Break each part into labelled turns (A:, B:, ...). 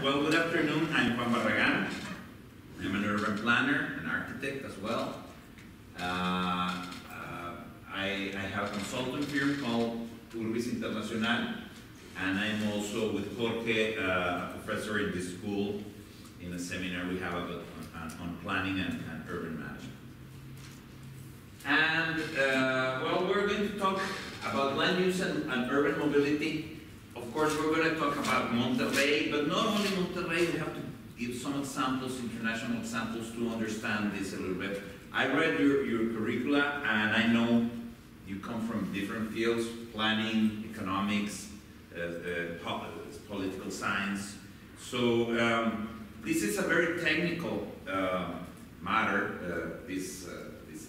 A: Well, good afternoon. I'm Juan Barragan. I'm an urban planner, an architect as well. I have a consulting firm called Urbis Internacional, and I'm also with Jorge, a professor in this school, in a seminar we have about, on planning and urban management. And well, we're going to talk about land use and urban mobility. Of course, we're going to talk about Monterrey, but not only Monterrey, we have to give some examples, international examples, to understand this a little bit. I read your curricula, and I know you come from different fields: planning, economics, political science. So this is a very technical matter, these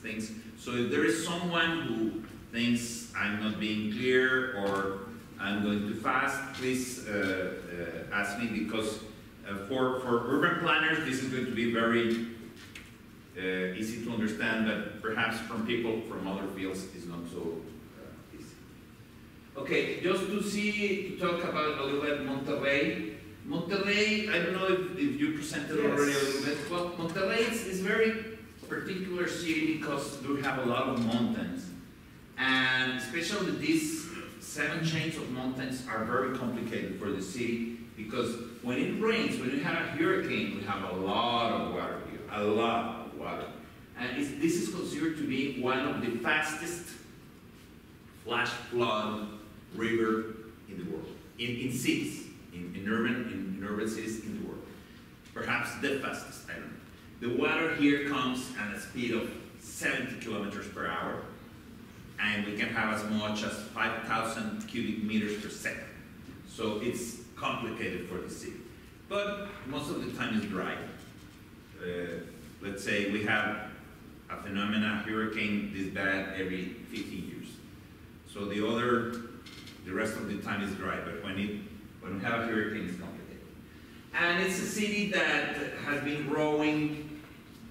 A: things. So if there is someone who thinks I'm not being clear or I'm going too fast, please ask me, because for urban planners this is going to be very easy to understand, but perhaps from people from other fields it's not so easy. Okay, just to talk about a little bit Monterrey. Monterrey, I don't know if you presented already a little bit. Well, Monterrey is very particular city because we have a lot of mountains, and especially these 7 chains of mountains are very complicated for the city, because when it rains, when you have a hurricane, we have a lot of water here, a lot of water. And this is considered to be one of the fastest flash flood river in the world, in cities, in urban cities in the world. Perhaps the fastest, I don't know. The water here comes at a speed of 70 kilometers per hour, and we can have as much as 5,000 cubic meters per second. So it's complicated for the city. But most of the time it's dry. Let's say we have a phenomenon, hurricane this bad every 15 years. So the rest of the time is dry, but when we have a hurricane, it's complicated. And it's a city that has been growing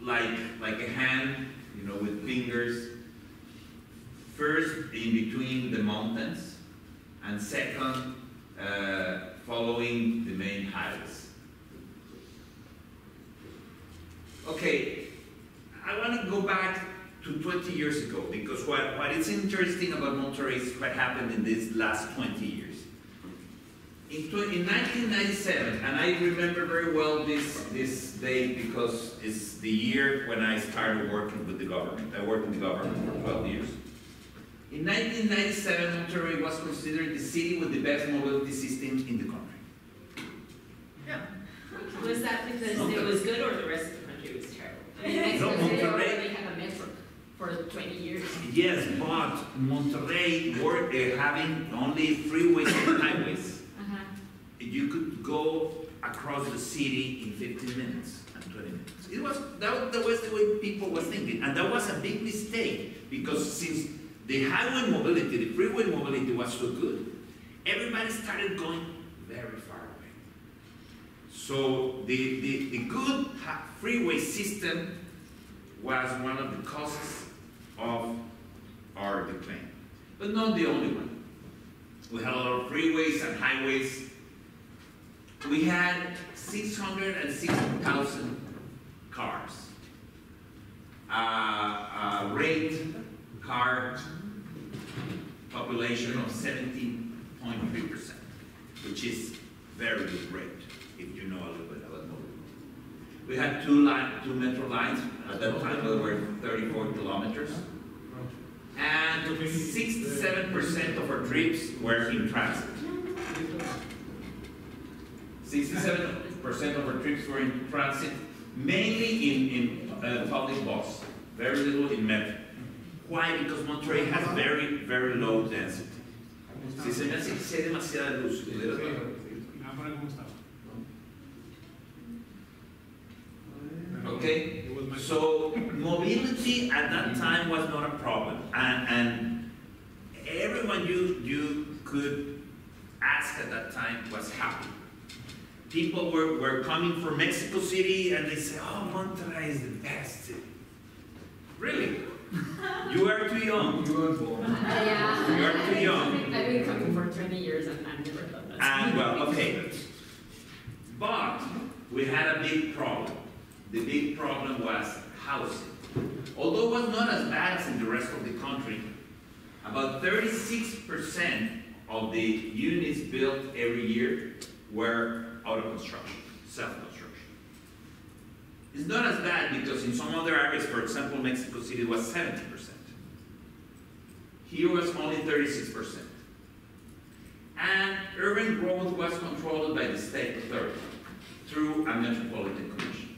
A: like a hand, you know, with fingers. First, in between the mountains, and second, following the main highways. Okay, I want to go back to 20 years ago, because what is interesting about Monterrey is what happened in these last 20 years. In 1997, and I remember very well this date because it's the year when I started working with the government. I worked in the government for 12 years. In 1997, Monterrey was considered the city with the best mobility system in the country.
B: Yeah. Was that because it was good, or the rest of the country was terrible? I mean,
A: No, Monterrey
B: had a metro for 20 years.
A: Yes, but Monterrey were having only freeways and highways. You could go across the city in 15 minutes and 20 minutes. That was the way people were thinking, and that was a big mistake, because since the highway mobility, the freeway mobility was so good, everybody started going very far away. So the good freeway system was one of the causes of our decline, but not the only one. We had a lot of freeways and highways. We had 660,000 cars. Rate car population of 17.3%, which is very good rate, if you know a little bit about mobility. We had two metro lines. At that time, they were 34 kilometers. And 67% of our trips were in transit. 67% of our trips were in transit, mainly in public bus, very little in metro. Why? Because Monterrey has very, very low density. Si se me hace que sea demasiada luz. Okay, so mobility at that time was not a problem, and everyone you could ask at that time was happy. People were coming from Mexico City, and they say, "Oh, Monterrey is the best city." Really? You are too young.
B: You are born. Yeah.
A: You are too young.
B: I've been coming for 20 years and I've never done that.
A: And well, okay. But we had a big problem. The big problem was housing. Although it was not as bad as in the rest of the country, about 36% of the units built every year were out of construction, self-construction. It's not as bad because in some other areas, for example, Mexico City was 70%. Here was only 36%. And urban growth was controlled by the state authority through a metropolitan commission.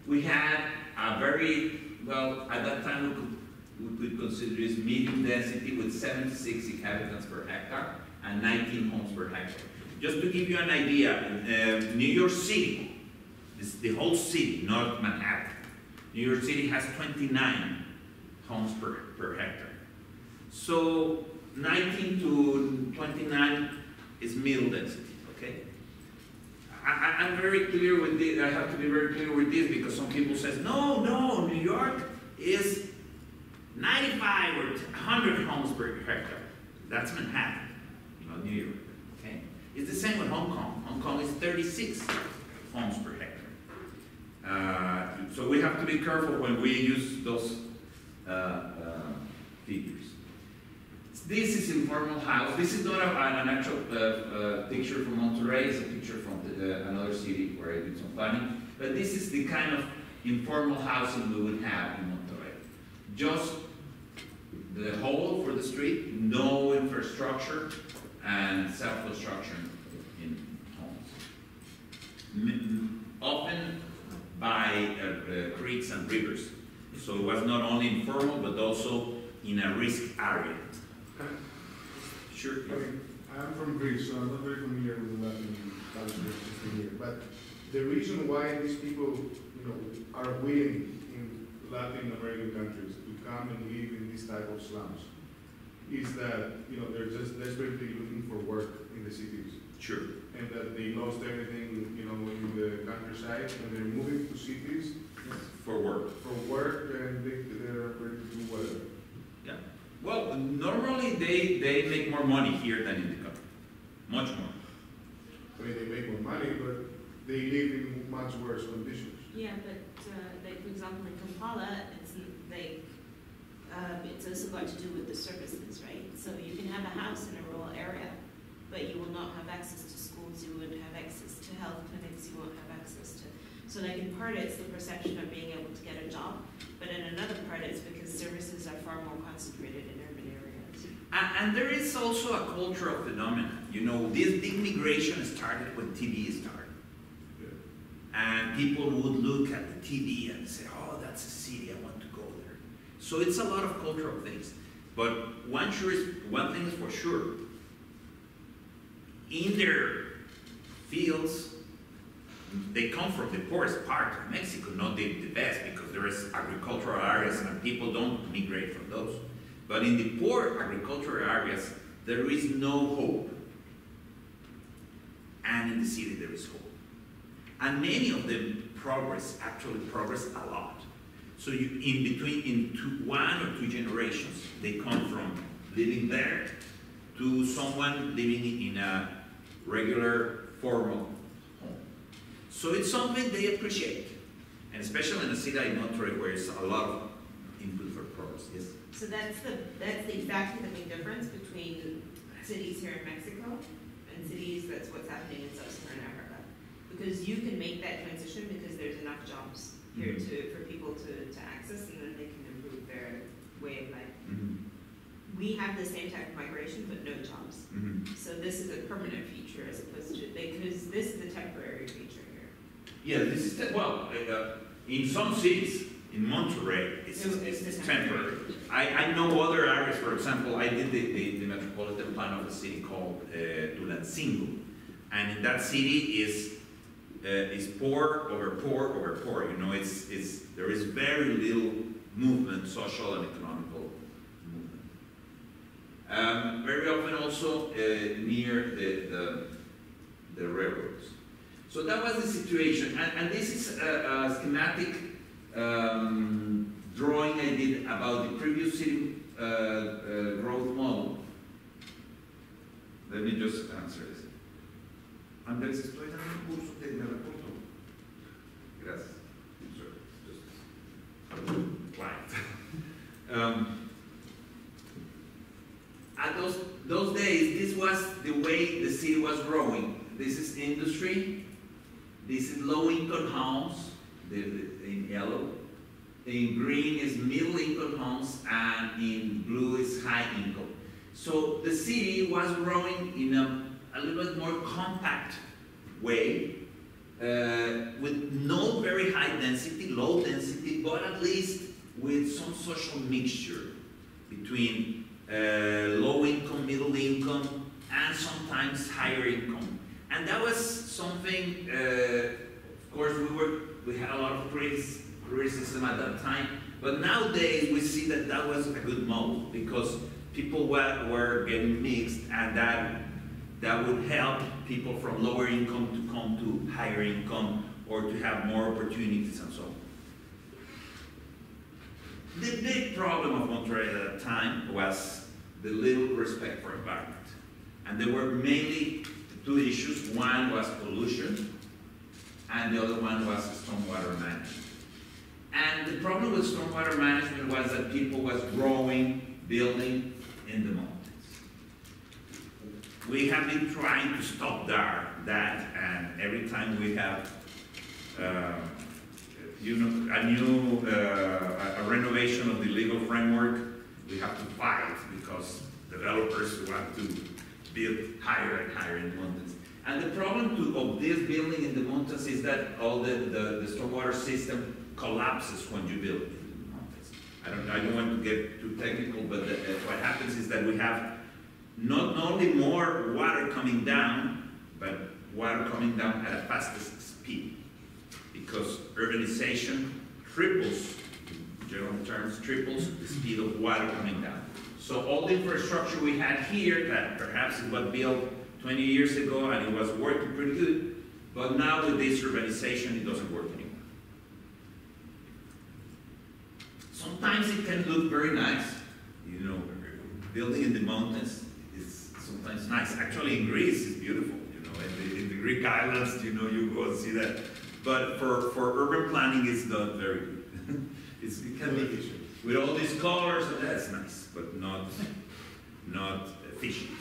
A: We had a very, well, at that time we could consider this medium density with 76 inhabitants per hectare and 19 homes per hectare. Just to give you an idea, New York City, the whole city, not Manhattan, New York City has 29 homes per hectare. So 19 to 29 is middle density, okay? I'm very clear with this. I have to be very clear with this because some people say, no, New York is 95 or 100 homes per hectare. That's Manhattan, not New York, okay? It's the same with Hong Kong. Hong Kong is 36 homes per hectare. So we have to be careful when we use those figures. This is informal house. This is not an actual picture from Monterrey. It's a picture from another city where I did some planning. But this is the kind of informal housing we would have in Monterrey. Just the hole for the street, no infrastructure, and self-construction in homes. Often by creeks and rivers. So it was not only informal, but also in a risk area. Sure.
C: Okay. I'm from Greece, so I'm not very familiar with the Latin culture system here. But the reason why these people, are willing in Latin American countries to come and live in this type of slums is that, they're just desperately looking for work in the cities.
A: Sure.
C: And that they lost everything, in the countryside, and they're moving to cities
A: for work.
C: And they're ready to do whatever.
A: Yeah. Well, normally they make more money here than in the country. Much more.
C: I mean, they make more money, but they live in much worse conditions.
B: Yeah, but like for example in Kampala, it's also got to do with the services, right? So you can have a house in a rural area, but you will not have access to schools, you wouldn't have access to health clinics, you won't have access to. So like in part it's the perception of being able to get a job, but in another part it's because services are far more concentrated in urban areas.
A: And there is also a cultural phenomenon. This big migration started when TV started. And people would look at the TV and say, oh, that's a city, I want to go there. So it's a lot of cultural things. But one thing is for sure, in their fields, they come from the poorest part of Mexico, not the best, because there is agricultural areas and people don't migrate from those. But in the poor agricultural areas, there is no hope. And in the city, there is hope. And many of them actually progress a lot. So in 1 or 2 generations, they come from living there to someone living in a regular, formal home. So it's something they appreciate. And especially in a city like Monterrey, where there's a lot of input for progress. Yes?
B: So that's exactly the big difference between cities here in Mexico and cities that's what's happening in sub-Saharan Africa. Because you can make that transition because there's enough jobs here for people to access, and then they can improve their way of life. We have the same type of migration, but no jobs. So this is a permanent feature as opposed to, because this is a temporary feature here.
A: Yeah, this is, in some cities, in Monterrey, it's temporary. I know other areas, for example, I did the metropolitan plan of a city called Tulancingo. And in that city is poor over poor over poor. There is very little movement, social and economical movement. Very often also near the railroads. So that was the situation, and this is a schematic drawing I did about the previous city growth model. Let me just answer this. Andrés, estoy dando un curso que me reporto. Gracias. Just quiet. At those days, this was the way the city was growing. This is industry. This is low-income homes, in yellow. In green is middle-income homes, and in blue is high income. So the city was growing in a little bit more compact way, with no very high density, low density, but at least with some social mixture between low income, middle income, and sometimes higher income. And that was something, of course, we had a lot of criticism at that time, but nowadays we see that that was a good mode, because people were getting mixed, and that would help people from lower income to come to higher income, or to have more opportunities and so on. The big problem of Monterrey at that time was the little respect for environment. And there were mainly two issues. One was pollution, and the other one was stormwater management. And the problem with stormwater management was that people was growing, building in the mountains. We have been trying to stop that, and every time we have a renovation of the legal framework, we have to fight because developers want to build higher and higher in the mountains. And the problem of this building in the mountains is that all the stormwater system collapses when you build in the mountains. I don't want to get too technical, but what happens is that we have not only more water coming down, but water coming down at a fastest speed, because urbanization triples, in general terms, triples the speed of water coming down. So all the infrastructure we had here, that perhaps it was built 20 years ago and it was working pretty good, but now with this urbanization, it doesn't work anymore. Sometimes it can look very nice, you know, building in the mountains is sometimes nice. Actually, in Greece, it's beautiful, you know, in the Greek islands, you know, you go and see that. But for urban planning, it's not very good. It can be with all these colors, that's nice, but not efficient.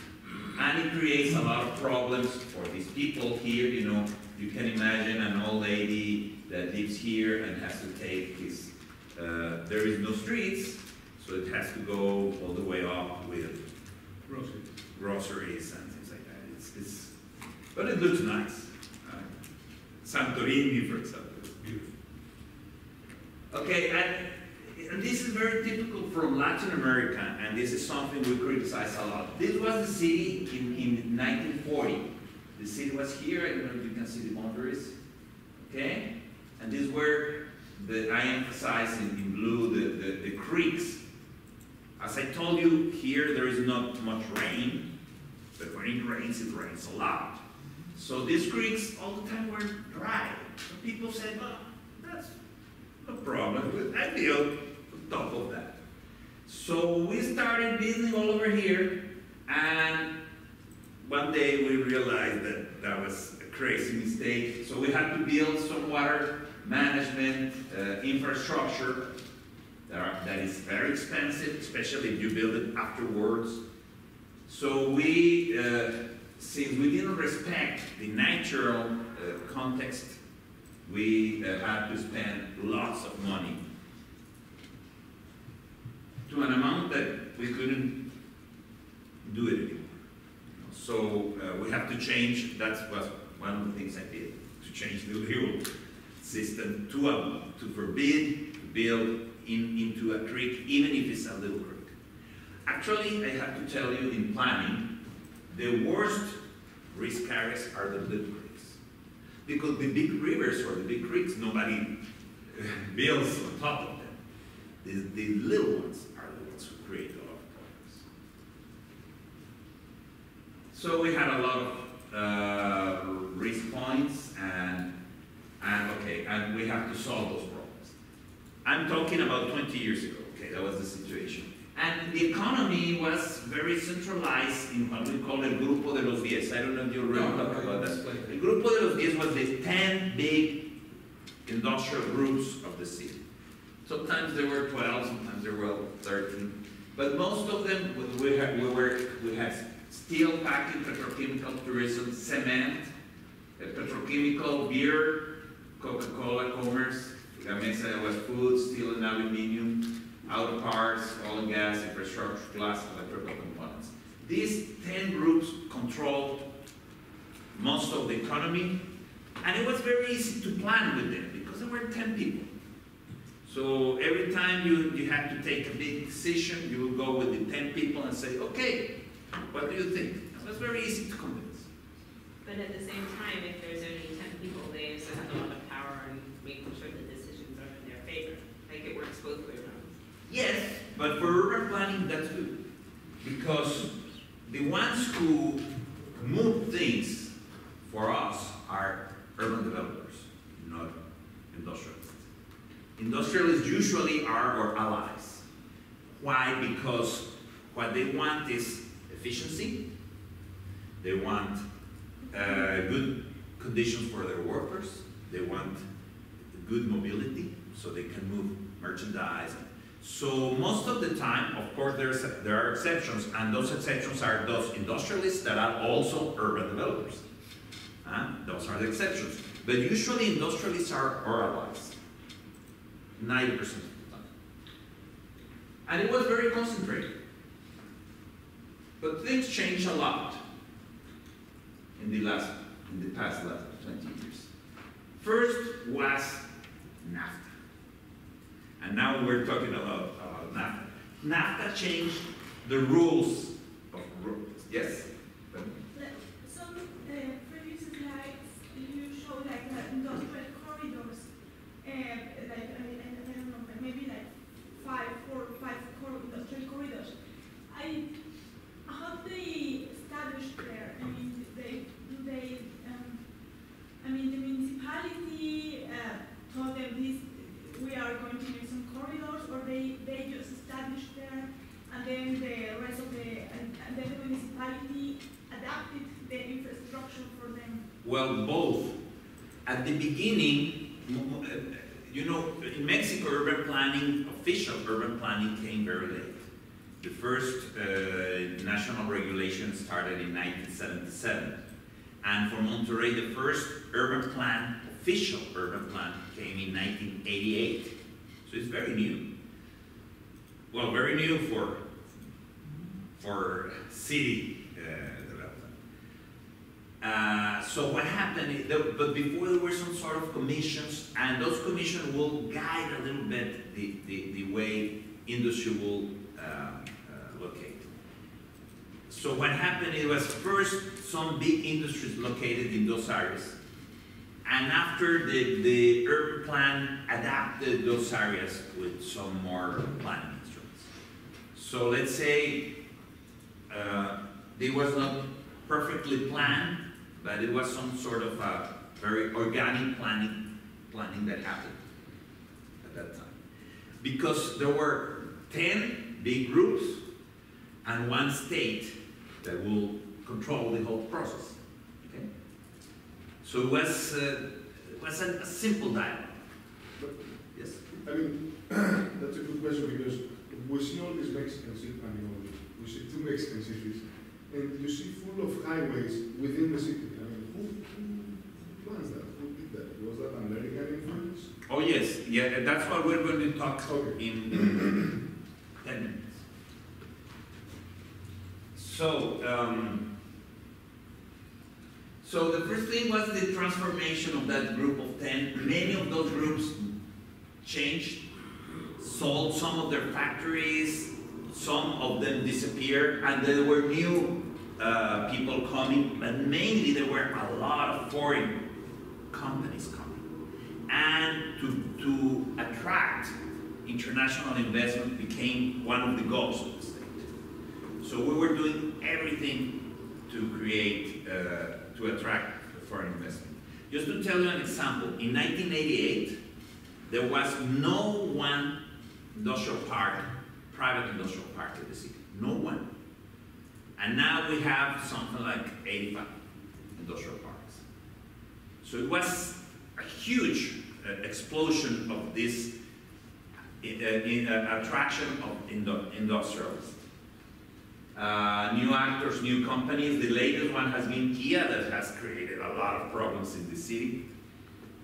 A: And it creates a lot of problems for these people here. You know, you can imagine an old lady that lives here and has to take his. There is no streets, so it has to go all the way up with groceries and things like that. But it looks nice. Santorini, for example, is beautiful. Okay, and this is very typical from Latin America, and this is something we criticize a lot. This was the city in 1940. The city was here. I don't know if you can see the boundaries. Okay, and these were I emphasize in blue the creeks. As I told you, here there is not much rain, but when it rains a lot. So these creeks all the time were dry. So people said, well, that's no problem. I built on top of that. So we started building all over here, and one day we realized that that was a crazy mistake. So we had to build some water management infrastructure that is very expensive, especially if you build it afterwards. So we, since we didn't respect the natural context, we had to spend lots of money to an amount that we couldn't do it anymore. So we have to change. That was one of the things I did, to change the legal system to forbid to build into a creek, even if it's a little creek. Actually, I have to tell you, in planning, the worst risk areas are the little creeks. Because the big rivers or the big creeks, nobody builds on top of them. The little ones are the ones who create a lot of problems. So we had a lot of risk points, and we have to solve those problems. I'm talking about 20 years ago, okay, that was the situation. And the economy was very centralized in what we call el Grupo de los 10. I don't know if you already talked about that. El Grupo de los 10 was the 10 big industrial groups of the city. Sometimes there were 12, sometimes there were 13, but most of them we had steel, packing, petrochemical, tourism, cement, petrochemical, beer, Coca-Cola, commerce, Gamesa was food, steel and aluminum, auto parts, oil and gas, infrastructure, glass, electrical components. These 10 groups controlled most of the economy, and it was very easy to plan with them because there were 10 people. So every time you had to take a big decision, you would go with the 10 people and say, okay, what do you think? It was very easy to convince.
B: But at the same time, if there's only 10 people, they also have a lot of power in making sure the decisions are in their favor. Like it works both ways around.
A: Yes, but for urban planning, that's good. Because the ones who move things for us are urban developers, not industrialists. Industrialists usually are our allies. Why? Because what they want is efficiency. They want good conditions for their workers. They want good mobility so they can move merchandise. So most of the time, of course, there are exceptions, and those exceptions are those industrialists that are also urban developers. Those are the exceptions. But usually industrialists are our allies, 90% of the time. And it was very concentrated. But things changed a lot in the past 20 years. First was NAFTA. And now we're talking about NAFTA. NAFTA changed the rules of roads. Yes?
D: Some previous slides, you showed like industrial corridors, like, I don't know, maybe like four or five industrial corridors. How they established there? I mean, the municipality told them we are going to make some corridors, or they just established there, and then the rest of and then the municipality adapted the infrastructure for them?
A: Well, both. At the beginning, you know, in Mexico, urban planning, official urban planning came very late. The first national regulation started in 1977. And for Monterrey, the first urban plan, official urban plan, came in 1988. So it's very new. Well, very new for city development. So what happened is, but before there were some sort of commissions, and those commissions will guide a little bit the way industry will locate. So what happened, it was first some big industries located in those areas. And after the urban plan adapted those areas with some more planning instruments. So let's say it was not perfectly planned, but it was some sort of a very organic planning that happened at that time. Because there were 10 big groups and one state that will control the whole process. Okay? So it was a simple dialogue. Yes?
C: I mean, that's a good question, because we see all these Mexican cities, we see 2 Mexican cities, and you see full of highways within the city. I mean, who plans that? Who did that? Was that American influence?
A: Oh yes, yeah, that's what we're going to talk in 10 minutes. So the first thing was the transformation of that group of 10. Many of those groups changed, sold some of their factories, some of them disappeared, and there were new people coming, but mainly there were a lot of foreign companies coming. And to attract international investment became one of the goals of the state. So we were doing everything to create, to attract foreign investment. Just to tell you an example, in 1988, there was no one industrial park, private industrial park in the city, no one. And now we have something like 85 industrial parks. So it was a huge explosion of this attraction of industrialists. New actors, new companies. The latest one has been Kia, that has created a lot of problems in the city.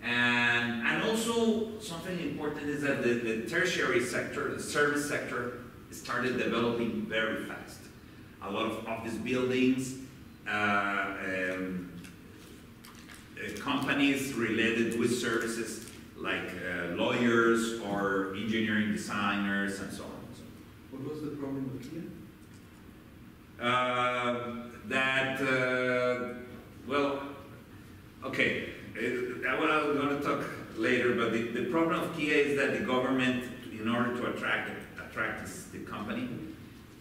A: And also something important is that the tertiary sector, the service sector, started developing very fast. A lot of office buildings, companies related with services like lawyers or engineering designers and so on.
E: What was the problem with Kia?
A: Well, okay, what I'm going to talk later, but the problem of Kia is that the government, in order to attract the company,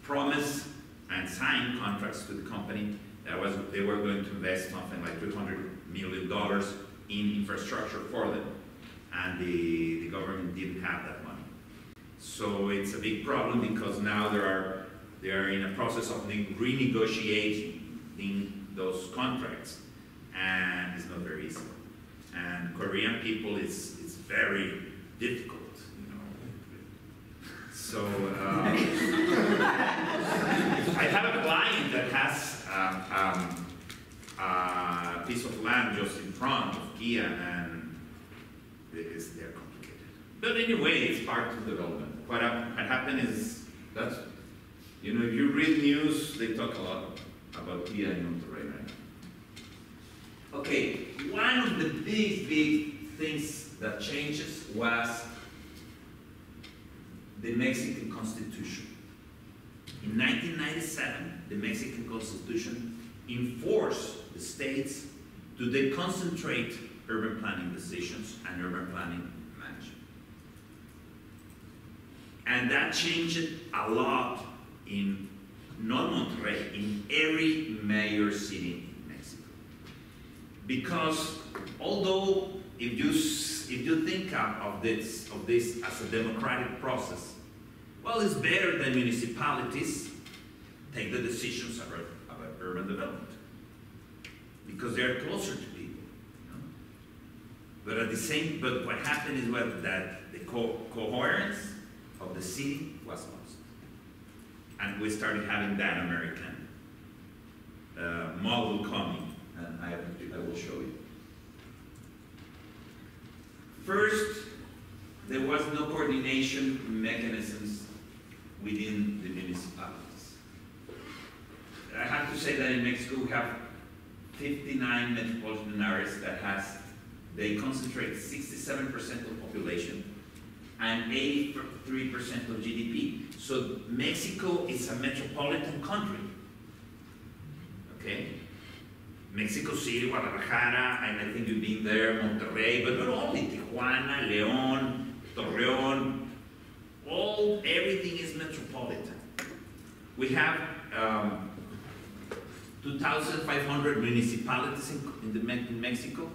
A: promised and signed contracts with the company that they were going to invest something like $200 million in infrastructure for them, and the government didn't have that money. So it's a big problem because now they are in a process of renegotiating those contracts, and it's not very easy. And Korean people, it's very difficult, you know. So I have a client that has a piece of land just in front of Kia, and they're complicated. But anyway, it's part of development. What happened is that, you know, if you read news, they talk a lot about Kia in Monterrey right now. Okay, one of the big things that changes was the Mexican Constitution. In 1997, the Mexican Constitution enforced the states to then concentrate urban planning decisions and urban planning management. And that changed a lot in, not Monterrey, in every major city in Mexico. Because although if you think of this as a democratic process, well, it's better than municipalities take the decisions about urban development, because they are closer to people. You know? But what happened is that the coherence of the city was lost, and we started having that American model coming, and I will show you. First, there was no coordination mechanisms within the municipalities. I have to say that in Mexico we have 59 metropolitan areas they concentrate 67% of population and 83% of GDP. So Mexico is a metropolitan country, okay? Mexico City, Guadalajara, and I think you've been there, Monterrey, but not only, Tijuana, León, Torreón, everything is metropolitan. We have 2,500 municipalities in Mexico,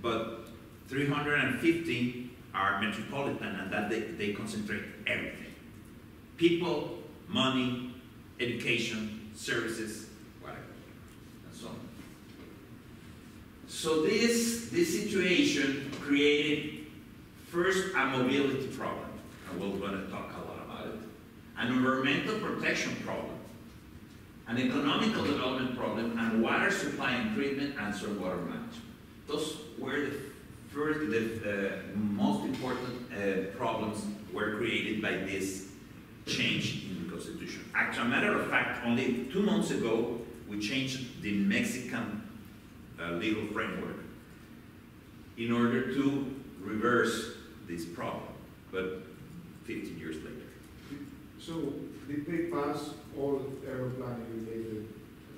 A: but 350 are metropolitan, and that they concentrate everything. People, money, education, services, whatever, and so on. So this situation created first a mobility problem, and we're going to talk a lot about it, an environmental protection problem, an economical development problem, and water supply and treatment and stormwater management. Those were the most important problems were created by this change in the Constitution. As a matter of fact, only 2 months ago, we changed the Mexican legal framework in order to reverse this problem, but 15 years later.
C: So, did they pass all urban planning related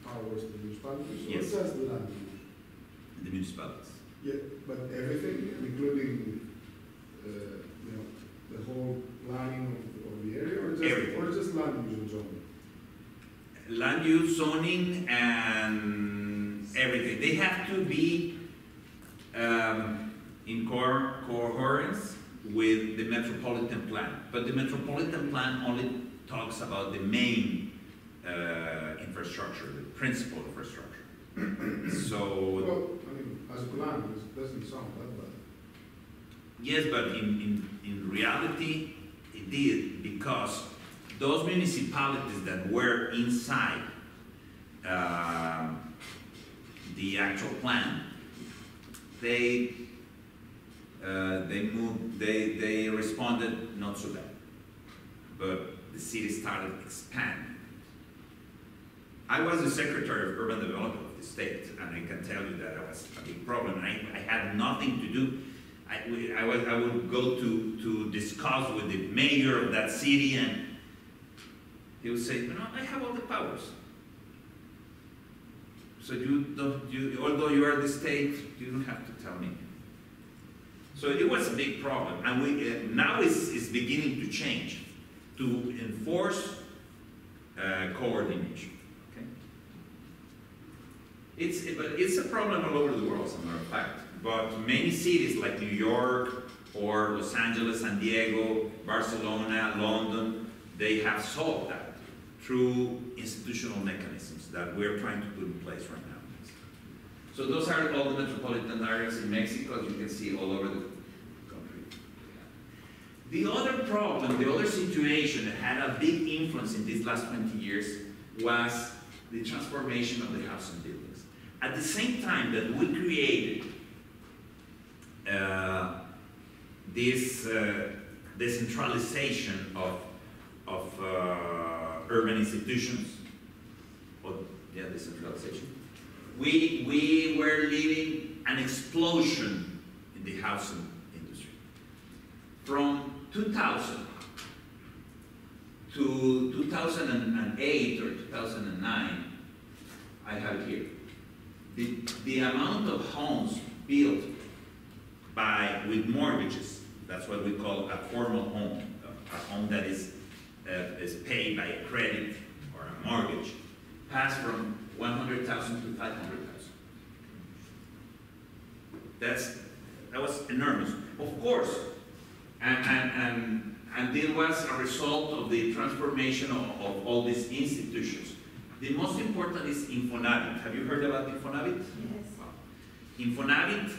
C: powers to the municipalities?
A: Yes.
C: Or just the land use?
A: The municipalities.
C: Yeah, but everything, including, you know, the whole planning of the area, or just land use and zoning?
A: Land use, zoning, and everything. They have to be in coherence with the metropolitan plan. But the metropolitan plan only talks about the main infrastructure, the principal infrastructure. So,
C: well, I mean, as a plan, it doesn't sound that bad.
A: Yes, but in reality, it did, because those municipalities that were inside the actual plan, they responded not so bad, but the city started expanding. I was the Secretary of Urban Development of the state, and I can tell you that it was a big problem. I had nothing to do. I would go to discuss with the mayor of that city, and he would say, I have all the powers. So although you are the state, you don't have to tell me. So it was a big problem, and now it's beginning to change, to enforce coordination. Okay? It's a problem all over the world, as a matter of fact. But many cities like New York or Los Angeles, San Diego, Barcelona, London, they have solved that through institutional mechanisms that we're trying to put in place right now. So those are all the metropolitan areas in Mexico, as you can see all over the country. The other problem, the other situation that had a big influence in these last 20 years was the transformation of the housing buildings. At the same time that we created this decentralization of urban institutions, decentralization, we were living an explosion in the housing industry. From 2000 to 2008 or 2009, I have it here, the amount of homes built with mortgages, that's what we call a formal home, a home that is paid by a credit or a mortgage, passed from 100,000 to 500,000. That was enormous, of course, and it was a result of the transformation of all these institutions. The most important is Infonavit. Have you heard about Infonavit?
B: Yes.
A: Infonavit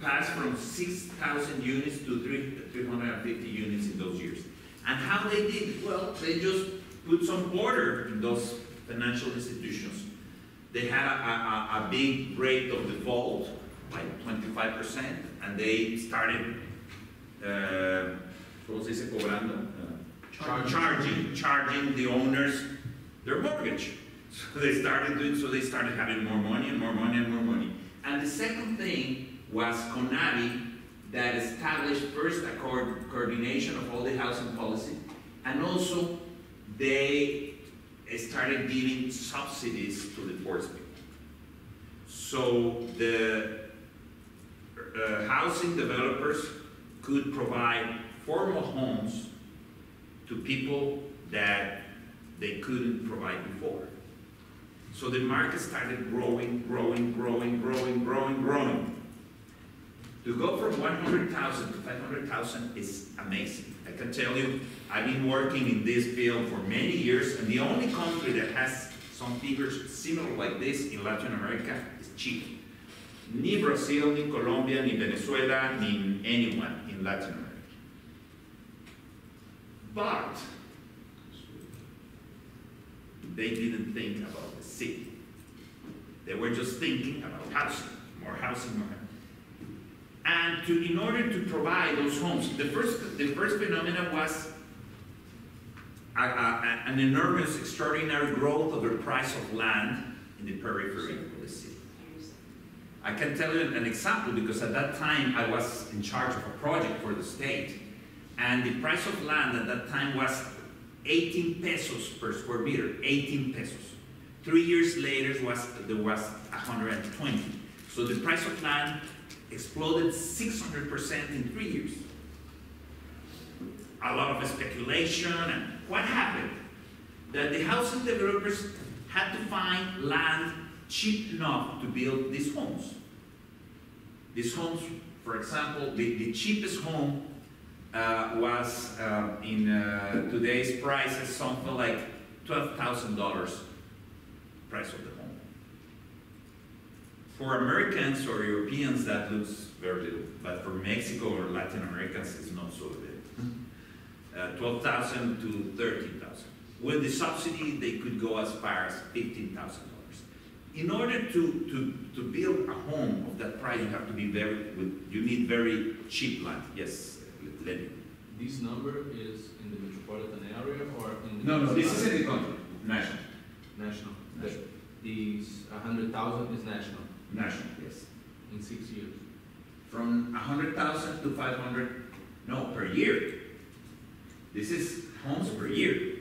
A: passed from 6,000 units to 350 units in those years. And how they did? Well, they just put some order in those financial institutions. They had a big rate of default, like 25%, and they started charging the owners their mortgage. So they started having more money and more money and more money. And the second thing was CONAVI, that established first a coordination of all the housing policy, and also they started giving subsidies to the poor people. So the housing developers could provide formal homes to people that they couldn't provide before. So the market started growing. To go from 100,000 to 500,000 is amazing. I can tell you, I've been working in this field for many years, and the only country that has some figures similar like this in Latin America is Chile. Ni Brazil, ni Colombia, ni Venezuela, ni anyone in Latin America. But they didn't think about the city. They were just thinking about housing, more housing, more housing. And in order to provide those homes, the first phenomenon was an enormous, extraordinary growth of the price of land in the periphery of the city. I can tell you an example, because at that time I was in charge of a project for the state, and the price of land at that time was 18 pesos per square meter, 18 pesos. 3 years later there was 120. So the price of land exploded 600% in 3 years. A lot of speculation, and what happened? That the housing developers had to find land cheap enough to build these homes. These homes, for example, the cheapest home was in today's prices something like $12,000 price of the home. For Americans or Europeans, that looks very little, but for Mexico or Latin Americans, it's not so big. 12,000 to 13,000. With the subsidy, they could go as far as $15,000. In order to build a home of that price, you have to be you need very cheap land. Yes, Lenny.
E: This number is in the metropolitan area or in the...
A: No, this is in the country, national.
E: National.
A: National.
E: These 100,000 is national.
A: National, yes.
E: In 6 years.
A: From 100,000 to 500, no, per year. This is homes per year.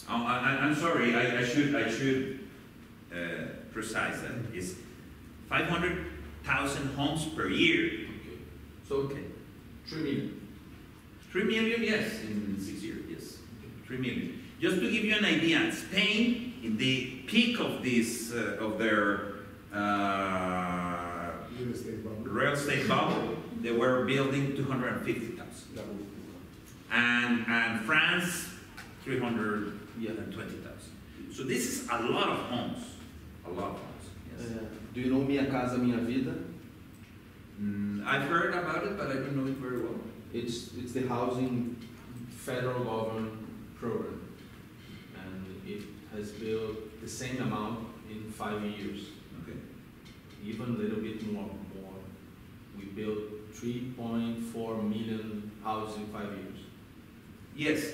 A: I'm sorry, I should precise that. It's 500,000 homes per year.
E: Okay. So, okay. 3 million.
A: 3 million, yes, in 6 years, yes. 3 million. Just to give you an idea, Spain, in the peak of this, of their real estate bubble, they were building 250,000. And France, 320,000. So this is a lot of homes. A lot of homes, yes.
E: Do you know Minha Casa Minha Vida?
A: I've heard about it, but I don't know it very well.
E: It's the housing federal government program, and it has built the same amount in 5 years.
A: Okay.
E: Even a little bit more. We built 3.4 million houses in 5 years.
A: Yes.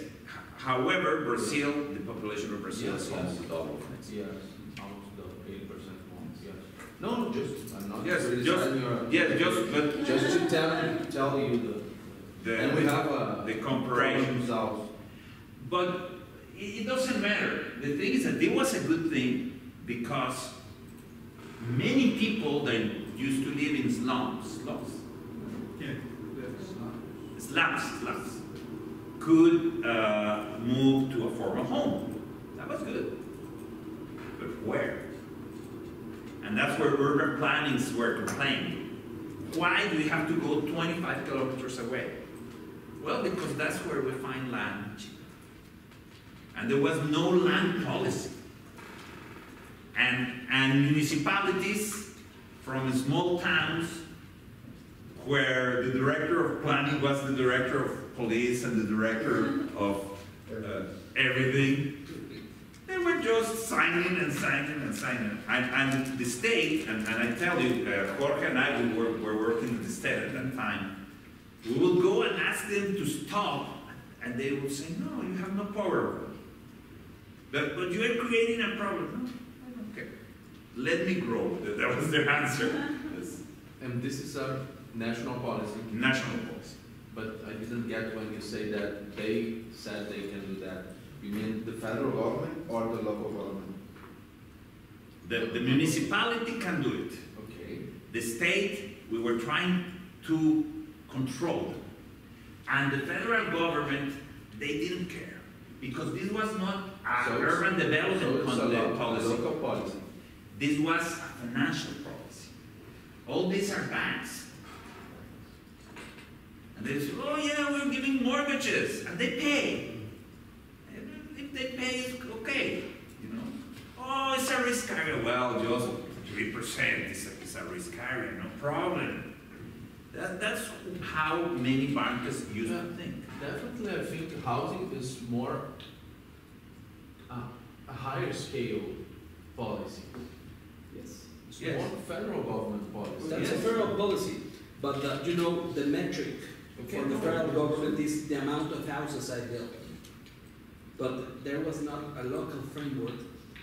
A: However, Brazil, the population of Brazil
E: Yes,
A: is
E: yes.
A: almost double.
E: Yes, almost 80% more. Yes. No, I'm not.
A: Yes,
E: criticizing
A: but
E: just to tell you and we have
A: the comparison.
E: Results.
A: But it doesn't matter. The thing is that it was a good thing because many people that used to live in slums, could move to a formal home. That was good. But where? And that's where urban plannings were complaining. Why do we have to go 25 kilometers away? Well, because that's where we find land cheap. And there was no land policy. And municipalities from small towns where the director of planning was the director of police and the director of everything, they were just signing and signing and signing. And the state, and I tell you, Jorge and I were working in the state at that time, we will go and ask them to stop, and they will say, no, you have no power. But you are creating a problem. No? Okay. Let me grow. That was their answer. Yes.
E: And this is a national policy.
A: National policy.
E: But I didn't get when you say that they said they can do that. You mean the federal government or the local government?
A: The municipality can do it.
E: Okay.
A: The state, we were trying to control them. And the federal government, they didn't care. Because this was not an urban development policy.
E: Local policy.
A: This was a financial policy. All these are banks. And they say, oh yeah, we're giving mortgages. And they pay. And if they pay, it's okay. You know? Oh, it's a risk area. Well, just 3% is a risk area, no problem. That's how many bankers used to think.
E: Definitely, I think housing is more a higher scale policy.
F: Yes.
E: It's
A: Yes.
E: more federal government policy.
F: That's a
A: Yes.
F: federal policy, but you know, the metric
E: Okay,
F: for the
E: no,
F: federal
E: no,
F: government is the amount of houses I built. But there was not a local framework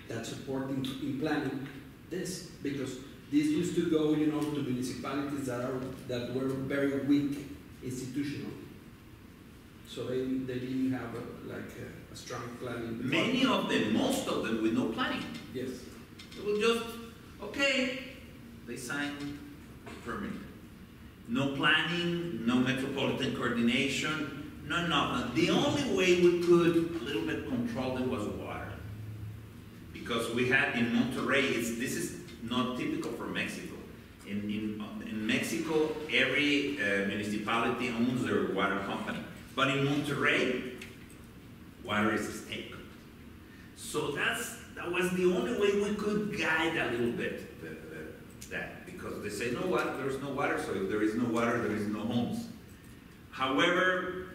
F: that supported in planning this, because this used to go, you know, to municipalities that were very weak institutional. So they didn't have a strong planning.
A: Many of them, most of them, with no planning.
F: Yes.
A: They will just, okay, they sign permit. No planning, no metropolitan coordination, no nothing. The only way we could a little bit control them was water. Because we had in Monterrey, this is not typical for Mexico. In Mexico, every municipality owns their water company. But in Monterrey, water is a stake. So that That was the only way we could guide a little bit that, because they say no water, there's no water, so if there is no water, there is no homes. However,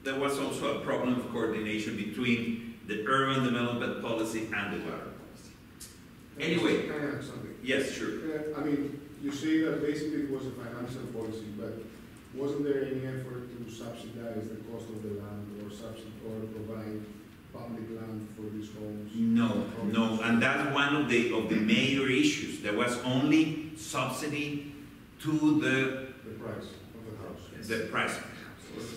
A: there was also a problem of coordination between the urban development policy and the water policy. Anyway.
C: Can I add something?
A: Yes, sure.
C: I mean, you say that basically it was a financial policy, but wasn't there any effort to subsidize the cost of the land or provide public land for these homes?
A: No, and that's one of the major issues. There was only subsidy to the
C: price of the house.
A: The price of the house.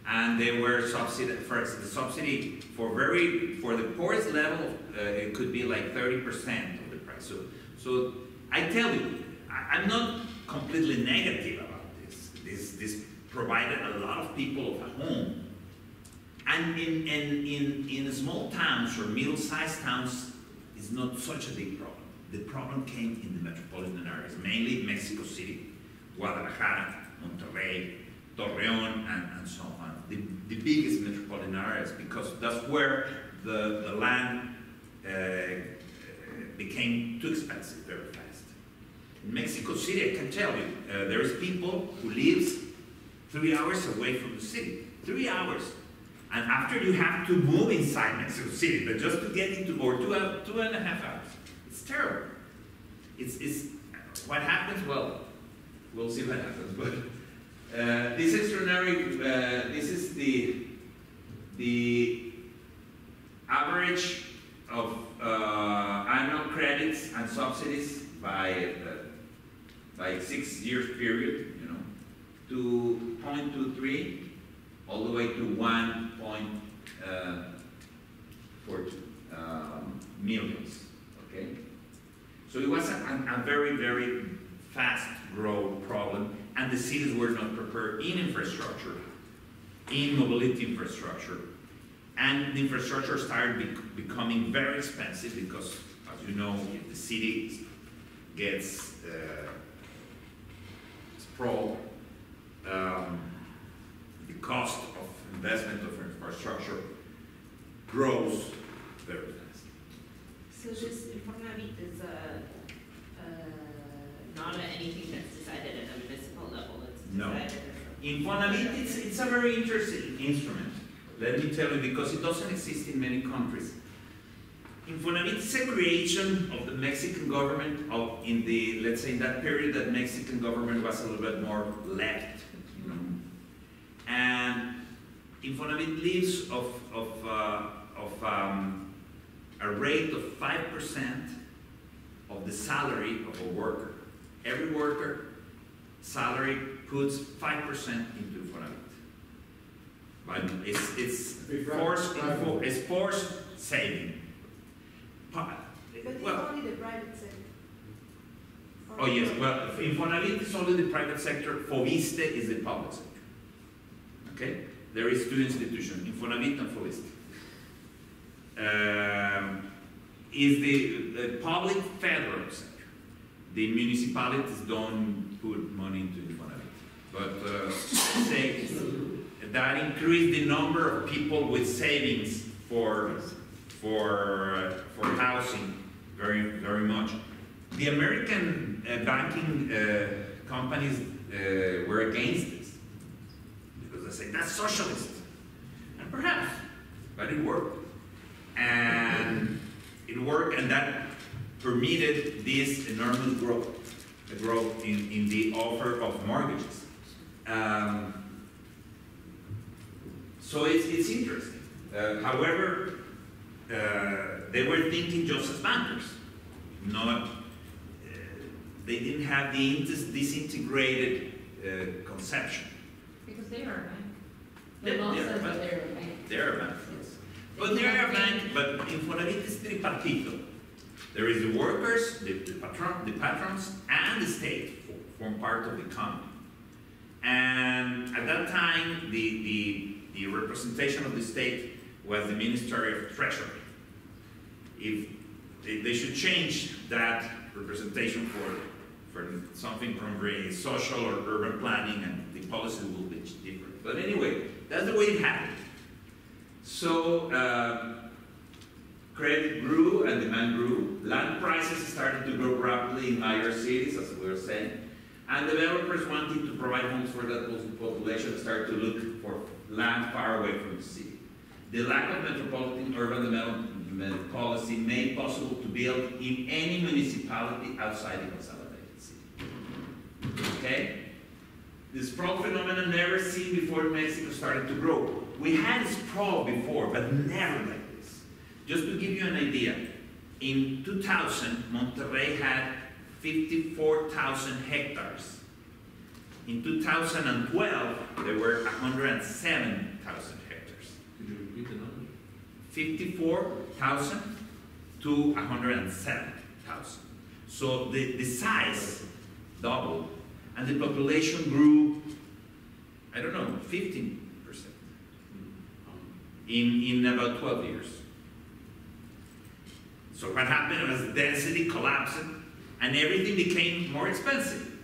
A: And they were subsidized. First, the subsidy for the poorest level, it could be like 30% of the price. So I tell you, I'm not completely negative about this. This provided a lot of people a home. And in small towns or middle-sized towns, it's not such a big problem. The problem came in the metropolitan areas, mainly Mexico City, Guadalajara, Monterrey, Torreón, and so on. The biggest metropolitan areas, because that's where the land became too expensive very fast. In Mexico City, I can tell you, there is people who lives 3 hours away from the city. 3 hours. And after you have to move inside Mexico City, but just to get into, or 2.5 hours. It's terrible. It's what happens, well, we'll see what happens. But this extraordinary, this is the average of annual credits and subsidies by 6 years period, you know, to 0.23 all the way to 1.42 millions. Okay, so it was a very, very fast growth problem, and the cities were not prepared in infrastructure, in mobility infrastructure, and the infrastructure started becoming very expensive because, as you know, if the city gets sprawled, the cost of investment of infrastructure grows very fast.
B: So this Infonavit is not anything that's decided at a municipal level. It's decided
A: Infonavit, it's a very interesting instrument. Let me tell you, because it doesn't exist in many countries. Infonavit is a creation of the Mexican government in the, let's say, in that period that Mexican government was a little bit more left, you know. And Infonavit lives of a rate of 5% of the salary of a worker. Every worker salary puts 5% into Infonavit. But it's forced saving.
G: But it's only the private sector.
A: Oh yes, well, Infonavit is only the private sector, Foviste is the public sector. Okay? There is two institutions, Infonavit and Foviste. Is the public federal sector. The municipalities don't put money into Infonavit. But say that increased the number of people with savings for housing very, very much. The American banking companies were against this because they say that's socialist, and perhaps, but it worked, and that permitted this enormous growth in the offer of mortgages. So it's interesting. However, they were thinking just as bankers, not. They didn't have this disintegrated conception.
H: Because they are a bank.
A: They are a bank. They're a bank, yes. But they're a bank, but Infonavit is tripartito. There is the workers, the patrons, and the state form part of the economy. And at that time, the representation of the state was the Ministry of Treasury. If they should change that representation for something from very social or urban planning, and the policy will be different. But anyway, that's the way it happened. So credit grew and demand grew. Land prices started to grow rapidly in major cities, as we were saying. And developers wanting to provide homes for that population started to look for land far away from the city. The lack of metropolitan urban development policy made possible to build in any municipality outside the consolidated city. Okay? This sprawl phenomenon never seen before in Mexico started to grow. We had sprawl before, but never like this. Just to give you an idea, in 2000, Monterrey had 54,000 hectares. In 2012, there were 107,000 hectares.
E: Could you repeat the number?
A: 54,000 to 107,000. So the size doubled, and the population grew, I don't know, 15% in about 12 years. So what happened was density collapsed, and everything became more expensive.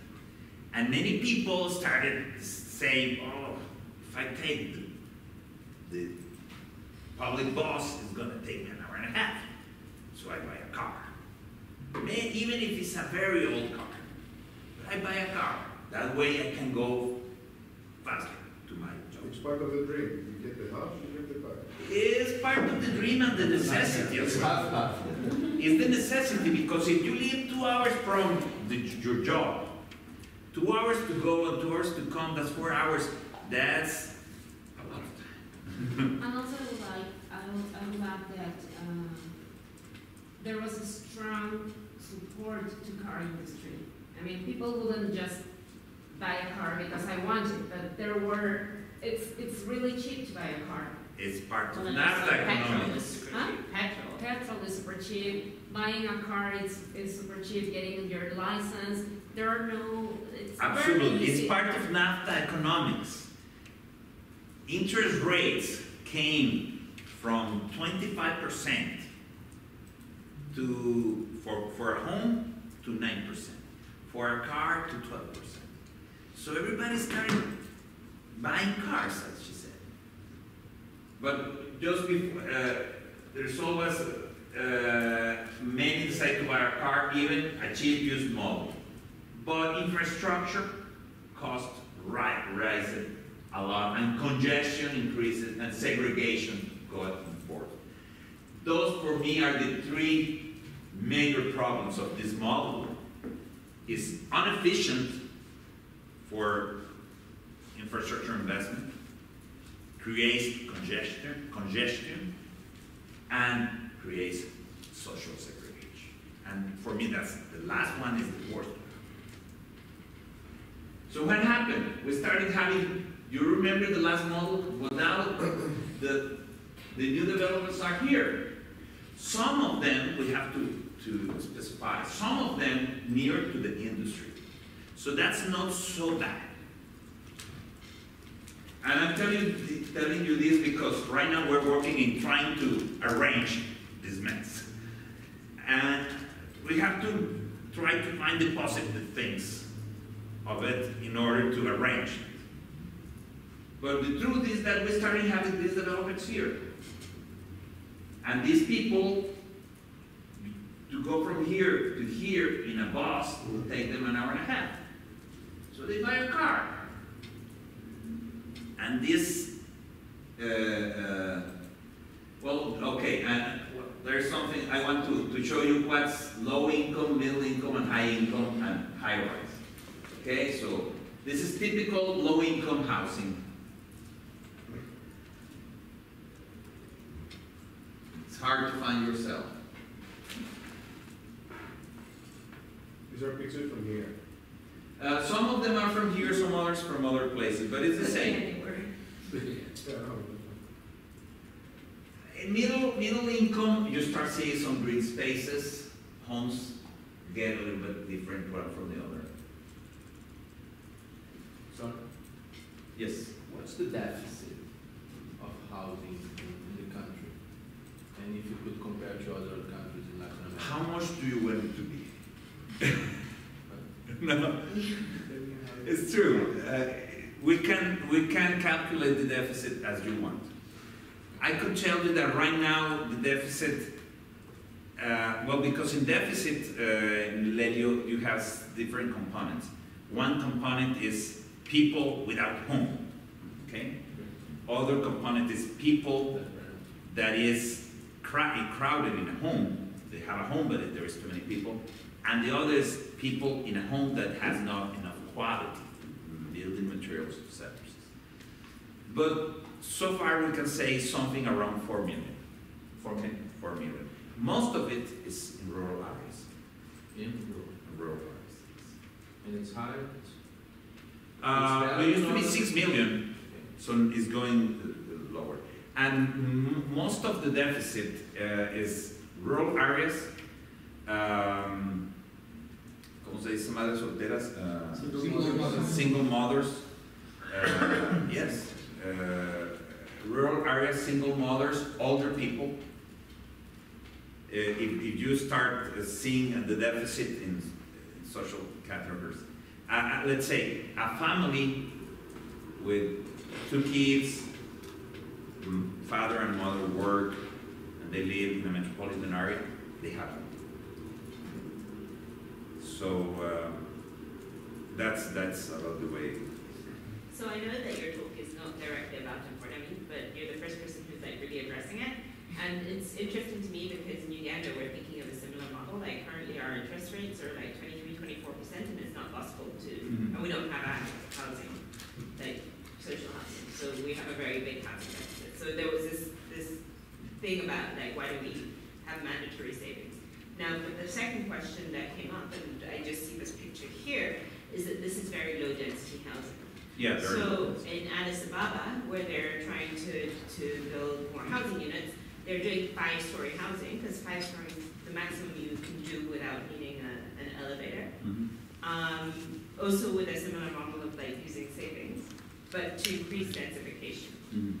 A: And many people started saying, oh, if I take the public bus, it's going to take me an hour and a half. So I buy a car. Even if it's a very old car. But I buy a car. That way I can go faster to my job.
C: It's part of the dream. You get the house, you get the car.
A: It's part of the dream and the necessity as well. It's the necessity, because if you live 2 hours from your job, 2 hours to go and 2 hours to come, that's 4 hours. That's a lot of time.
H: And also, I would add that there was a strong support to car industry. I mean, people wouldn't just buy a car because I want it, but it's really cheap to buy a car.
A: It's part of
H: Well,
A: NAFTA
H: petrol
A: economics.
H: is huh? Petrol is super cheap. Buying a car is super cheap. Getting your license, there are no. It's
A: Absolutely,
H: very easy.
A: it's part of NAFTA economics. Interest rates came from 25% for a home to 9%, for a car to 12%. So everybody started buying cars, as she said. But just before, there's always many decide to buy a car, even a cheap used model. But infrastructure costs rise a lot, and congestion increases, and segregation goes forth. Those, for me, are the three major problems of this model. It's inefficient for infrastructure investment, creates congestion, and creates social segregation. And for me, that's the last one is the worst one. So what happened? We started having, you remember the last model? Well, now the new developments are here. Some of them, we have to specify, some of them near to the industry. So that's not so bad. And I'm telling you this because right now we're working in trying to arrange this mess. And we have to try to find the positive things of it in order to arrange it. But the truth is that we're starting having these developments here. And these people, to go from here to here in a bus will take them an hour and a half. So they buy a car. And this, well, okay, there's something I want to show you what's low income, middle income, and high income, and high rise. Okay, so this is typical low income housing. It's hard to find yourself.
C: These are pictures from here.
A: Some of them are from here, some others from other places, but it's the same.
C: Yeah, no.
A: In middle income, you start seeing some green spaces. Homes get a little bit different one from the other.
E: So,
A: Yes.
E: what's the deficit of housing in the country? And if you could compare to other countries in Latin America?
A: How much do you want it to be? No, it's true. We can calculate the deficit as you want. I could tell you that right now the deficit Well, because in deficit, in Lelio, you have different components. One component is people without home, okay? Other component is people that is crowded in a home. They have a home, but there is too many people. And the other is people in a home that has not enough quality, building materials, etc. But so far we can say something around 4 million. 4 million. Most of it is in rural areas.
E: In
A: Rural areas.
E: and it's high.
A: It used to be 6 million, so it's going lower. And most of the deficit is rural areas. ¿Cómo se dice? Madres solteras. Single mothers. Yes. Rural areas, single mothers, older people. If you start seeing the deficit in social categories, let's say a family with 2 kids, father and mother work, and they live in a metropolitan area, they have them. So that's about the way.
B: So I know that your talk is not directly about employment, but you're the first person who's like really addressing it. And it's interesting to me because in Uganda we're thinking of a similar model. Like currently our interest rates are like 23-24%, and it's not possible to, and we don't have access to housing, like social housing. So we have a very big housing deficit. So there was this thing about like, why do we have mandatory savings? Now, but the second question that came up, and I just see this picture here, is that this is very low density housing.
A: Yeah, very
B: So in Addis Ababa, where they're trying to build more housing units, they're doing 5-story housing, because 5 stories is the maximum you can do without needing an elevator. Also with a similar model of like using savings, but to increase densification.